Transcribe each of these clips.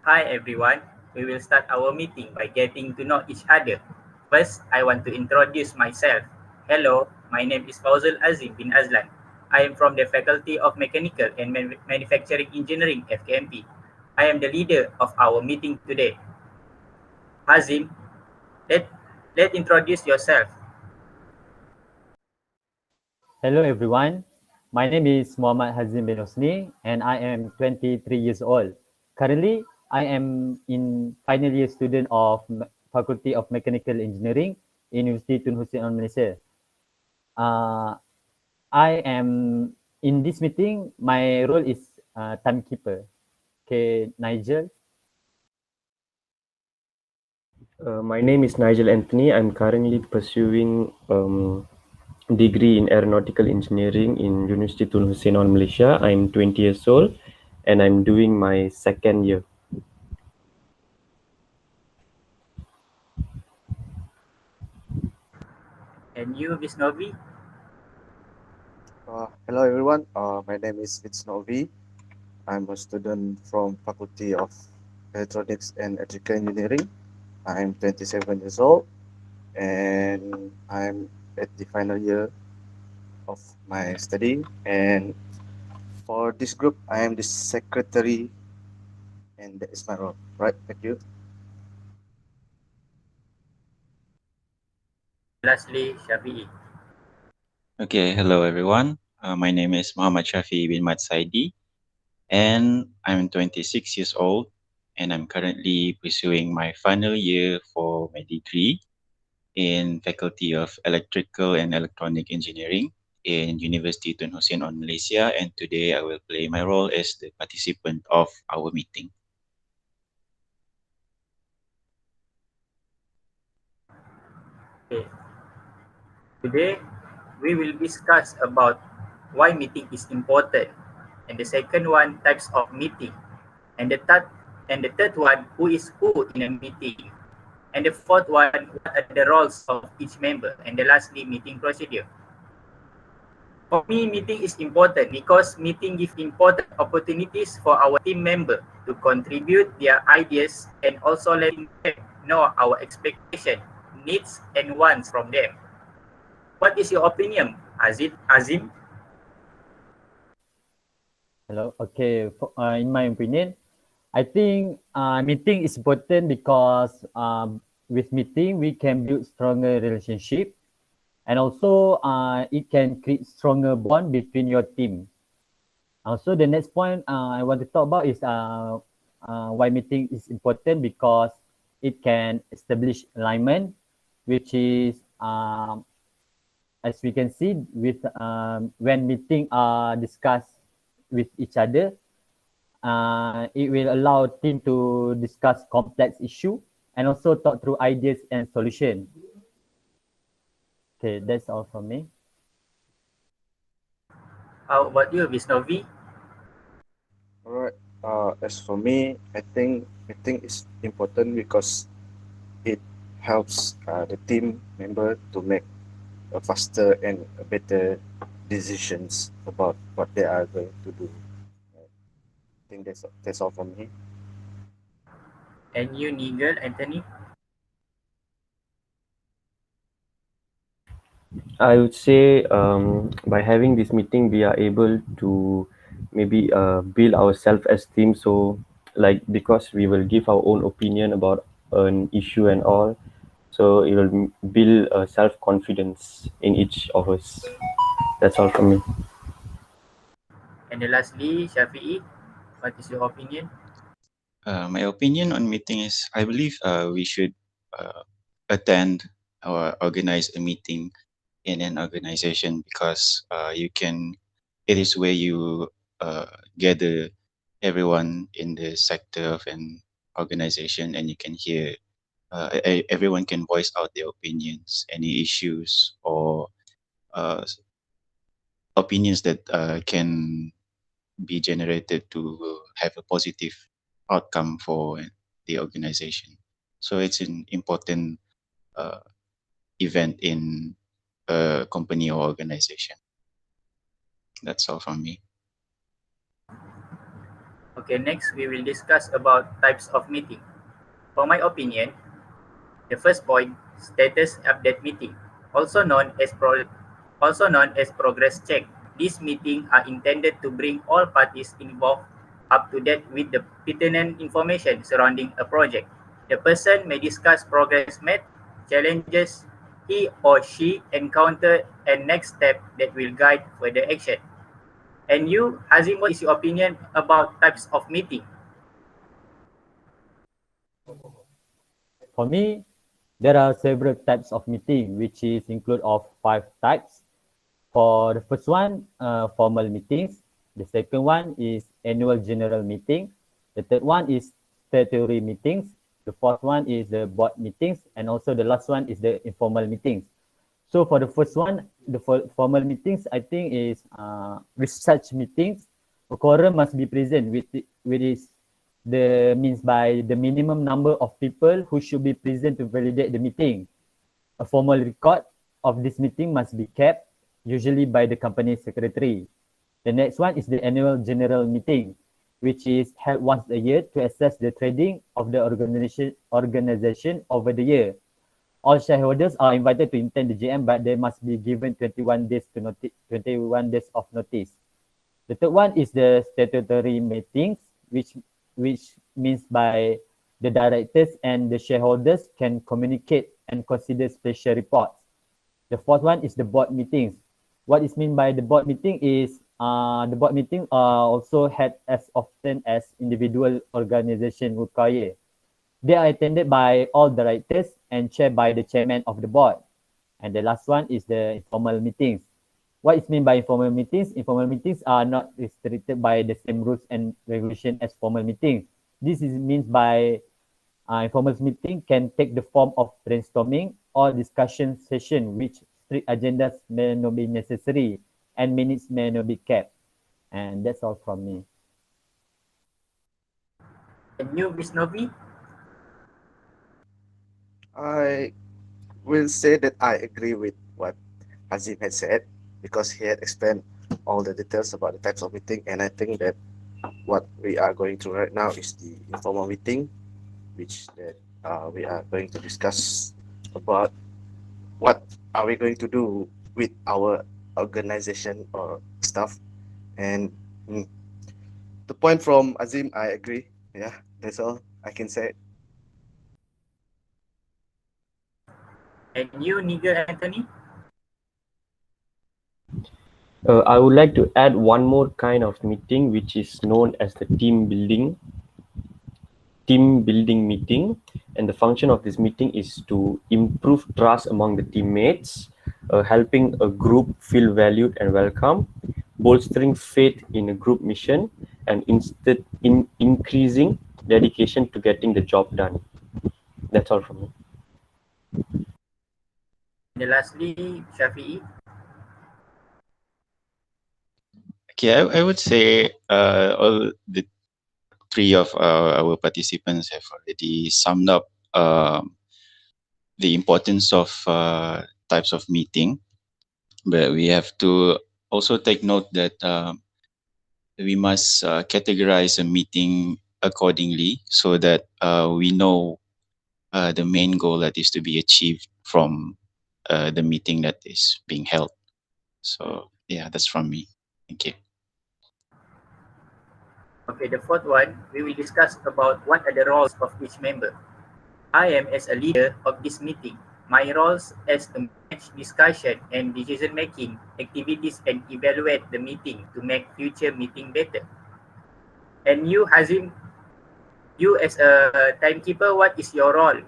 Hi everyone, we will start our meeting by getting to know each other. First, I want to introduce myself. Hello, my name is Fauzul Azim bin Azlan. I am from the Faculty of Mechanical and Manufacturing Engineering FKMP. I am the leader of our meeting today. Azim, let, let introduce yourself. Hello everyone, my name is Muhammad Hazim bin Hosni and I am 23 years old. Currently, I am in final year student of Faculty of Mechanical Engineering, University Tun Hussein on Malaysia. Uh, I am in this meeting, my role is timekeeper. Okay, Nigel. My name is Nigel Anthony. I'm currently pursuing degree in aeronautical engineering in University Tun Hussein on Malaysia. I'm 20 years old and I'm doing my second year. And you, Miss Novi? Hello everyone, my name is Novi. I'm a student from Faculty of Electronics and Electrical Engineering. I'm 27 years old and I'm at the final year of my study. And for this group, I am the secretary and that is my role. Right, thank you. Lastly, Shafi'i. Okay, hello everyone. My name is Muhammad Shafi bin Mat Saidi, and I'm 26 years old, and I'm currently pursuing my final year for my degree in Faculty of Electrical and Electronic Engineering in University Tun Hussein on Malaysia, and today I will play my role as the participant of our meeting. Okay. Today, we will discuss about why meeting is important, and the second one, types of meeting, and the third one, who is who in a meeting, and the fourth one, what are the roles of each member, and the lastly, meeting procedure. For me, meeting is important because meeting gives important opportunities for our team member to contribute their ideas and also letting them know our expectation, needs, and wants from them. What is your opinion, Azim? Hello. Okay, in my opinion, I think meeting is important because with meeting we can build stronger relationship, and also it can create stronger bond between your team. Also, the next point I want to talk about is why meeting is important because it can establish alignment, which is as we can see with when meeting are discussed with each other, it will allow team to discuss complex issue and also talk through ideas and solution. Okay, that's all from me. How about you, Miss Novi? All right. As for me, I think meeting is important because it helps the team member to make a faster and a better decisions about what they are going to do. I think that's all from me. And you, Nigel, Anthony? I would say by having this meeting, we are able to maybe build our self-esteem. So, like because we will give our own opinion about an issue and all, so it will build self-confidence in each of us. That's all from me. And then lastly, Shafi'i, what is your opinion? My opinion on meeting is I believe we should attend or organize a meeting in an organization because it is where you gather everyone in the sector of an organization, and you can hear everyone can voice out their opinions, any issues or uh, opinions that can be generated to have a positive outcome for the organization. So it's an important uh, event in a company or organization. That's all from me. Okay, next we will discuss about types of meeting. For my opinion, the first point, status update meeting, also known as progress check. These meetings are intended to bring all parties involved up to date with the pertinent information surrounding a project. The person may discuss progress made, challenges he or she encountered, and next step that will guide further action. And you, Hazim, what is your opinion about types of meeting? For me, there are several types of meeting, which is include of 5 types. For the first one, formal meetings. The second one is annual general meeting. The third one is statutory meetings. The fourth one is the board meetings, and also the last one is the informal meetings. So for the first one, the formal meetings, I think is with such meetings, a quorum must be present, with is the means by the minimum number of people who should be present to validate the meeting. A formal record of this meeting must be kept, usually by the company secretary. The next one is the annual general meeting, which is held once a year to assess the trading of the organization over the year. All shareholders are invited to attend the GM, but they must be given 21 days to 21 days of notice. The third one is the statutory meetings, which means by the directors and the shareholders can communicate and consider special reports. The fourth one is the board meetings. What is meant by the board meeting is the board meeting are also held as often as individual organization require. They are attended by all directors and chaired by the chairman of the board. And the last one is the informal meetings. What is meant by informal meetings? Informal meetings are not restricted by the same rules and regulation as formal meetings. This is means by informal meeting can take the form of brainstorming or discussion session, which strict agendas may not be necessary and minutes may not be kept. And that's all from me. And you, Miss Novi? I will say that I agree with what Azim had said because he had explained all the details about the types of meeting, and I think that what we are going through right now is the informal meeting, which that we are going to discuss about what are we going to do with our organization or stuff. And the point from Azim, I agree. Yeah, that's all I can say. And you, Nigel Anthony? I would like to add one more kind of meeting, which is known as the team building meeting. And the function of this meeting is to improve trust among the teammates, helping a group feel valued and welcome, bolstering faith in a group mission, and instead in increasing dedication to getting the job done. That's all from me. And lastly, Shafi'i? Okay, I would say all the three of our participants have already summed up the importance of types of meeting, but we have to also take note that we must categorize a meeting accordingly so that we know the main goal that is to be achieved from the meeting that is being held. So yeah, that's from me. Thank you. Okay, the fourth one, we will discuss about what are the roles of each member. I am as a leader of this meeting. My roles as to manage discussion and decision making activities and evaluate the meeting to make future meeting better. And you, Hazim, you as a timekeeper, what is your role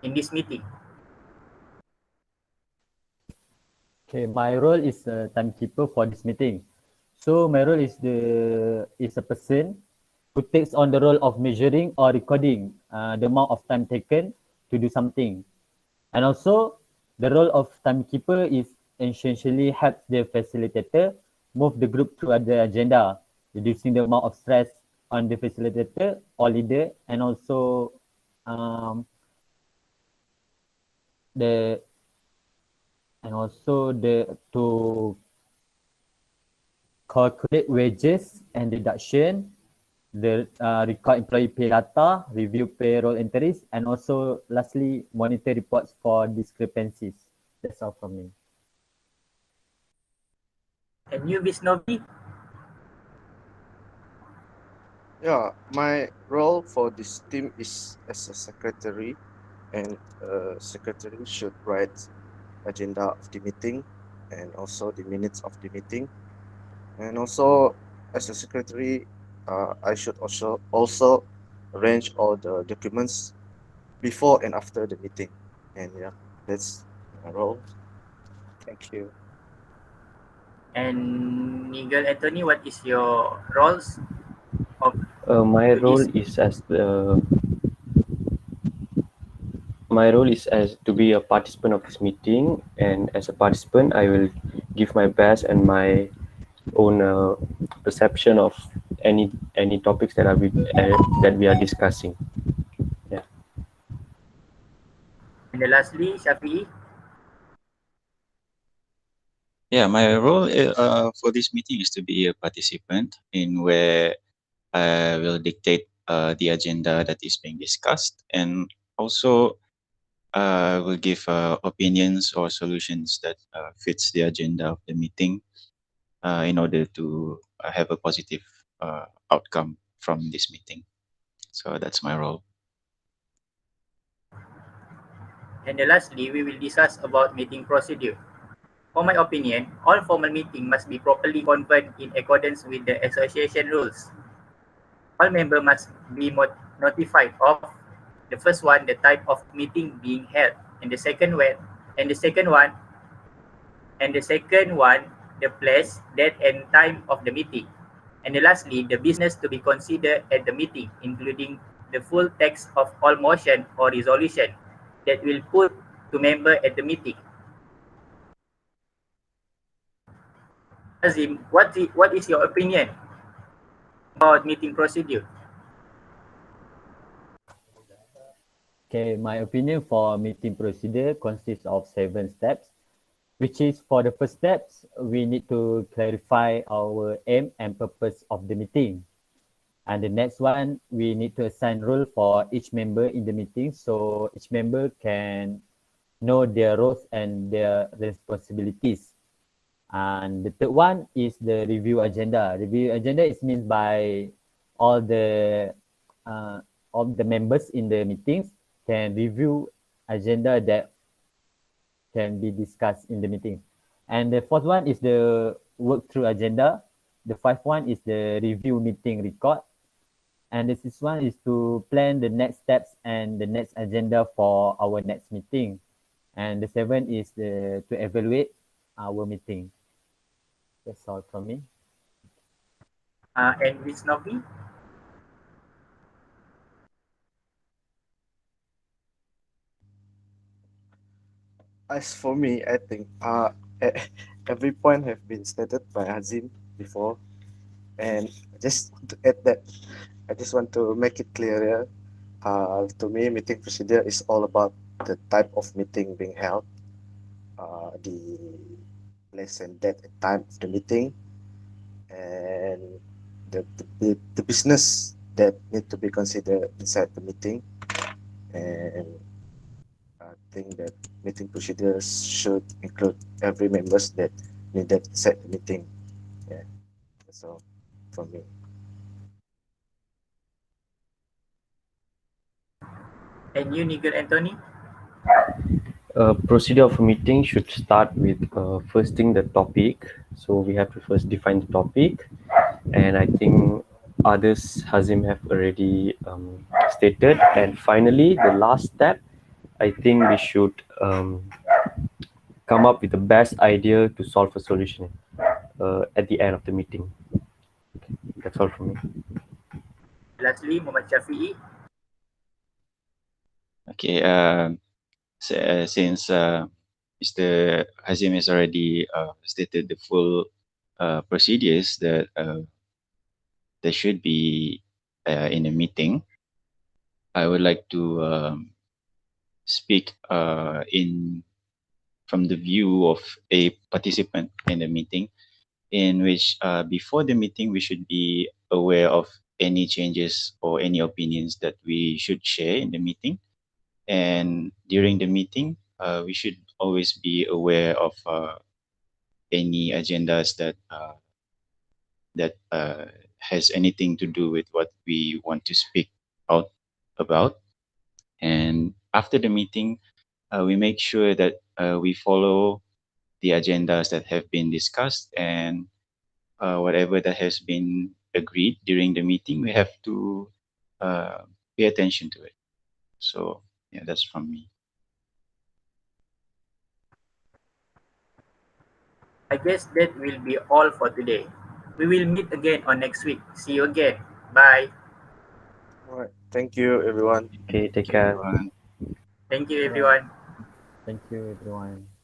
in this meeting? Okay, my role is a timekeeper for this meeting. So my role is a person who takes on the role of measuring or recording the amount of time taken to do something. And also, the role of timekeeper is essentially helps the facilitator move the group through the agenda, reducing the amount of stress on the facilitator or leader, and also um, the the to calculate wages and deduction record employee pay data, review payroll entries, and also lastly, monitor reports for discrepancies. That's all from me. And you, Miss Novi? Yeah, my role for this team is as a secretary, and secretary should write agenda of the meeting and also the minutes of the meeting. And also, as a secretary, I should also arrange all the documents before and after the meeting. And yeah, that's my role. Thank you. And Nigel Anthony, what is your roles of My role this? is as my role is as to be a participant of this meeting, and as a participant, I will give my best and my own perception of any topics that we are discussing. Yeah. And then lastly, Shafi'i? Yeah, my role for this meeting is to be a participant in where I will dictate the agenda that is being discussed, and also will give opinions or solutions that fits the agenda of the meeting in order to have a positive outcome from this meeting. So that's my role. And then lastly, we will discuss about meeting procedure. For my opinion, all formal meeting must be properly convened in accordance with the association rules. All members must be notified of the first one, the type of meeting being held, and and the second one, the place, date, and time of the meeting. And then lastly, the business to be considered at the meeting, including the full text of all motion or resolution that will put to member at the meeting. Azim, what is your opinion about meeting procedure? Okay, my opinion for meeting procedure consists of 7 steps, which is for the first steps, we need to clarify our aim and purpose of the meeting. And the next one, we need to assign role for each member in the meeting so each member can know their roles and their responsibilities. And the third one is the review agenda. Review agenda is meant by all the uh, all the members in the meetings can review agenda that can be discussed in the meeting. And the fourth one is the work through agenda. The fifth one is the review meeting record. And the sixth one is to plan the next steps and the next agenda for our next meeting. And the seventh is to evaluate our meeting. That's all from me. And Ms. Novi? As for me, I think every point have been stated by Azim before, and just to add that, I just want to make it clearer. To me, meeting procedure is all about the type of meeting being held, the place and date and time of the meeting, and the business that need to be considered inside the meeting. And I think that meeting procedures should include every members that needed inside the meeting. Yeah, that's all from me. And you, Nigel Anthony? Procedure of a meeting should start with firsting the topic. So we have to first define the topic, and I think others Hazim have already stated. And finally, the last step, I think we should come up with the best idea to solve a solution at the end of the meeting. That's all from me. Lastly, Muhammad Shafi'i? Okay. Since Mr. Hazim has already stated the full procedures that there should be in a meeting, I would like to speak in from the view of a participant in the meeting, in which before the meeting we should be aware of any changes or any opinions that we should share in the meeting. And during the meeting, we should always be aware of any agendas that has anything to do with what we want to speak out about. And after the meeting, we make sure that we follow the agendas that have been discussed, and whatever that has been agreed during the meeting, we have to uh, pay attention to it. So yeah, that's from me. I guess that will be all for today. We will meet again on next week. See you again. Bye. All right. Thank you, everyone. Okay, take Thank you, care. everyone. Thank you, Bye bye. everyone. Thank you, everyone.